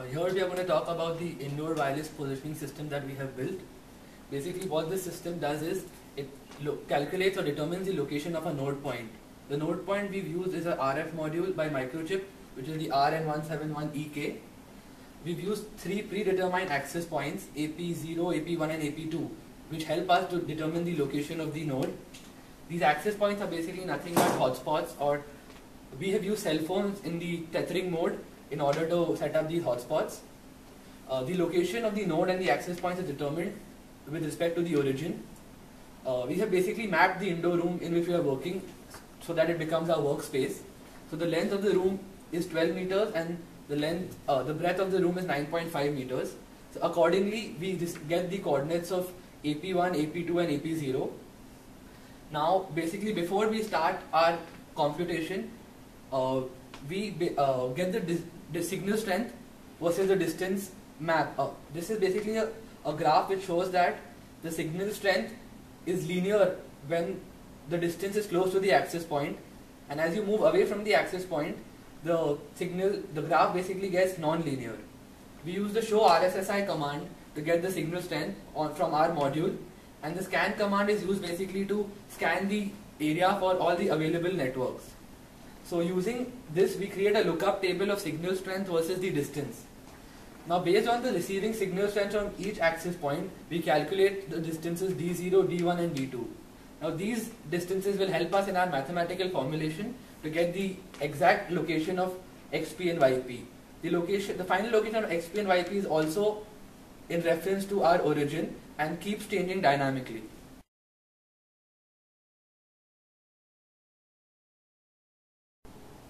Here we are going to talk about the indoor wireless positioning system that we have built. Basically what this system does is it calculates or determines the location of a node point. The node point we've used is a RF module by Microchip, which is the RN171EK. We've used 3 predetermined access points, AP0, AP1 and AP2, which help us to determine the location of the node. These access points are basically nothing but hotspots, or we have used cell phones in the tethering mode in order to set up these hotspots. The location of the node and the access points is determined with respect to the origin. We have basically mapped the indoor room in which we are working so that it becomes our workspace. So the length of the room is 12 meters and the breadth of the room is 9.5 meters. So accordingly, we just get the coordinates of AP1, AP2 and AP0. Now basically before we start our computation, we get the signal strength versus the distance map. This is basically a graph which shows that the signal strength is linear when the distance is close to the access point, and as you move away from the access point, the graph basically gets non-linear. We use the show RSSI command to get the signal strength from our module, and the scan command is used basically to scan the area for all the available networks. So using this, we create a lookup table of signal strength versus the distance. Now based on the receiving signal strength from each access point, we calculate the distances D0, D1 and D2. Now these distances will help us in our mathematical formulation to get the exact location of XP and YP. The final location of XP and YP is also in reference to our origin and keeps changing dynamically.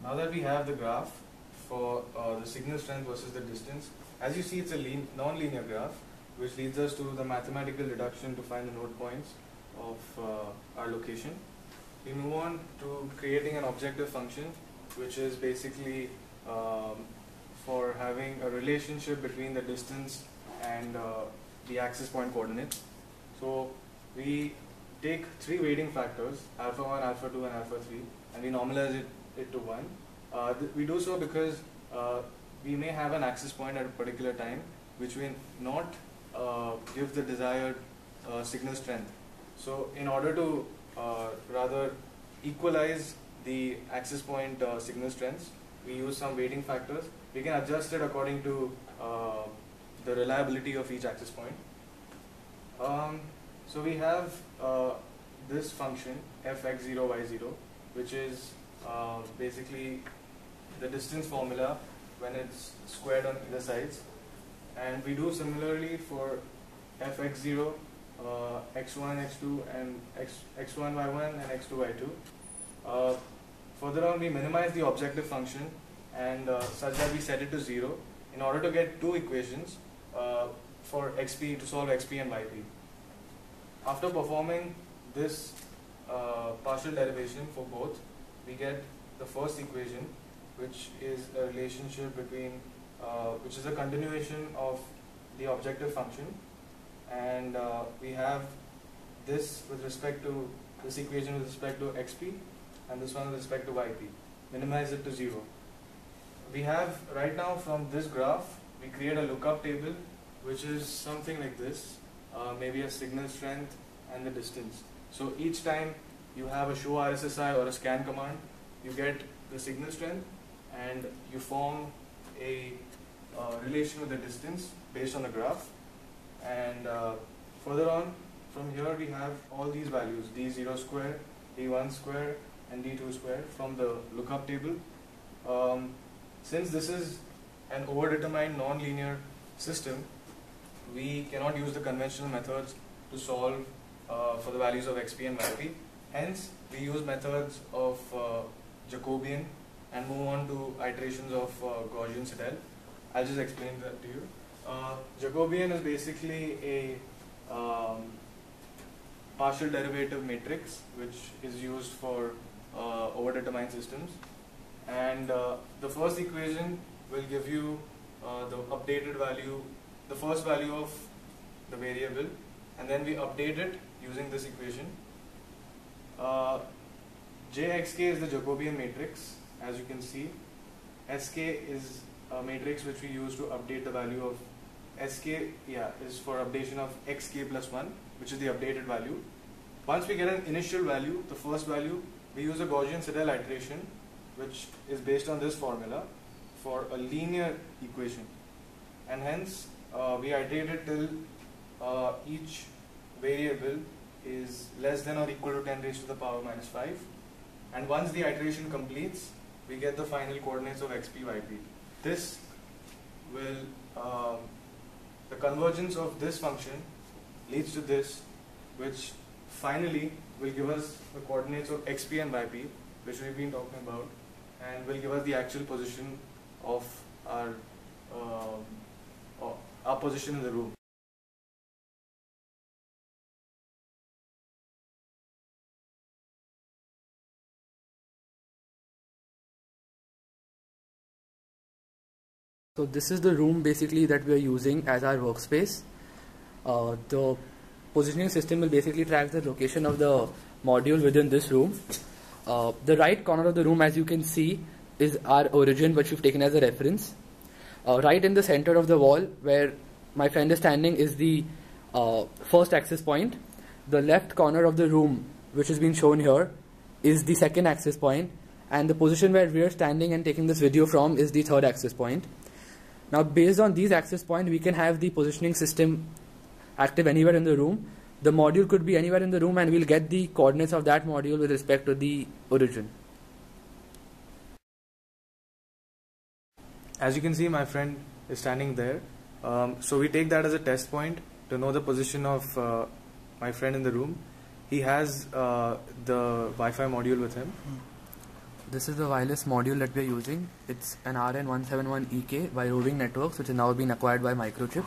Now that we have the graph for the signal strength versus the distance, as you see, it's a non-linear graph which leads us to the mathematical deduction to find the node points of our location. We move on to creating an objective function, which is basically for having a relationship between the distance and the access point coordinates. So we take 3 weighting factors, alpha 1, alpha 2 and alpha 3, and we normalize it to 1. We do so because we may have an access point at a particular time which will not give the desired signal strength. So in order to rather equalize the access point signal strengths, we use some weighting factors. We can adjust it according to the reliability of each access point. So we have this function fx0y0, which is basically the distance formula when it's squared on either sides, and we do similarly for fx0, x1, x2 and x1, y1 and x2, y2. Further on, we minimize the objective function and such that we set it to 0 in order to get 2 equations for xp, to solve xp and yp. After performing this partial derivation for both, we get the first equation, which is a relationship between, which is a continuation of the objective function, and we have this with respect to this equation with respect to xp and this one with respect to yp. Minimize it to 0. We have right now from this graph, we create a lookup table which is something like this, maybe a signal strength and the distance. So each time you have a show RSSI or a scan command, you get the signal strength and you form a relation with the distance based on the graph. And further on, from here we have all these values, D0 square, D1 square and D2 square from the lookup table. Since this is an overdetermined non-linear system, we cannot use the conventional methods to solve for the values of XP and YP. Hence, we use methods of Jacobian and move on to iterations of Gaussian-Seidel. I'll just explain that to you. Jacobian is basically a partial derivative matrix which is used for overdetermined systems, and the first equation will give you the updated value, the first value of the variable, and then we update it using this equation. Jxk is the Jacobian matrix, as you can see. Sk is matrix which we use to update the value of sk, is for updation of xk plus 1, which is the updated value. Once we get an initial value, the first value, we use a Gaussian-Seidel iteration, which is based on this formula for a linear equation, and hence we iterate it till each variable is less than or equal to 10 raised to the power minus 5, and once the iteration completes, we get the final coordinates of xp, yp. This will, the convergence of this function leads to this, which finally will give us the coordinates of xp and yp, which we've been talking about, and will give us the actual position of our position in the room. So this is the room basically that we are using as our workspace. The positioning system will basically track the location of the module within this room. The right corner of the room, as you can see, is our origin, which we've taken as a reference. Right in the center of the wall, where my friend is standing, is the first access point. The left corner of the room, which has been shown here, is the second access point, and the position where we are standing and taking this video from is the third access point. Now, based on these access points, we can have the positioning system active anywhere in the room. The module could be anywhere in the room, and we'll get the coordinates of that module with respect to the origin. As you can see, my friend is standing there. So we take that as a test point to know the position of my friend in the room. He has the Wi-Fi module with him. This is the wireless module that we are using. It's an RN171EK by Roving Networks, which has now been acquired by Microchip.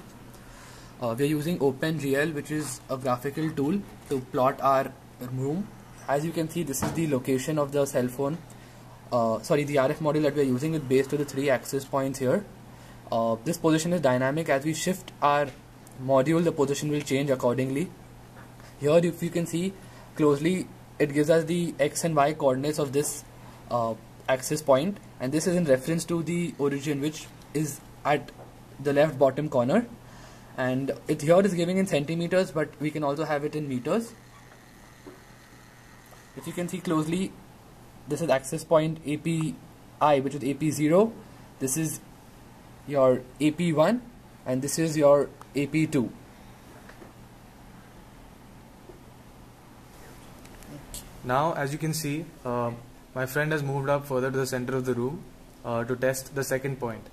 We are using OpenGL, which is a graphical tool to plot our room. As you can see, this is the location of the cell phone. The RF module that we are using is based to the 3 access points here. This position is dynamic. As we shift our module, the position will change accordingly. Here, if you can see closely, it gives us the x and y coordinates of this access point, and this is in reference to the origin, which is at the left bottom corner, and it here is giving in centimeters, but we can also have it in meters. If you can see closely, this is access point API, which is AP0, this is your AP1, and this is your AP2. Now, as you can see, my friend has moved up further to the center of the room to test the second point.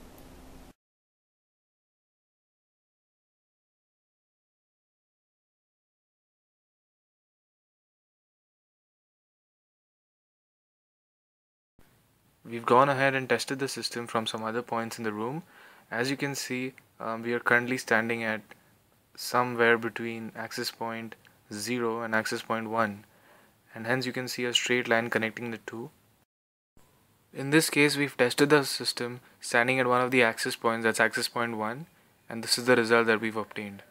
We've gone ahead and tested the system from some other points in the room. As you can see, we are currently standing at somewhere between access point 0 and access point 1, and hence you can see a straight line connecting the two. In this case, we've tested the system standing at one of the access points, that's access point 1, and this is the result that we've obtained.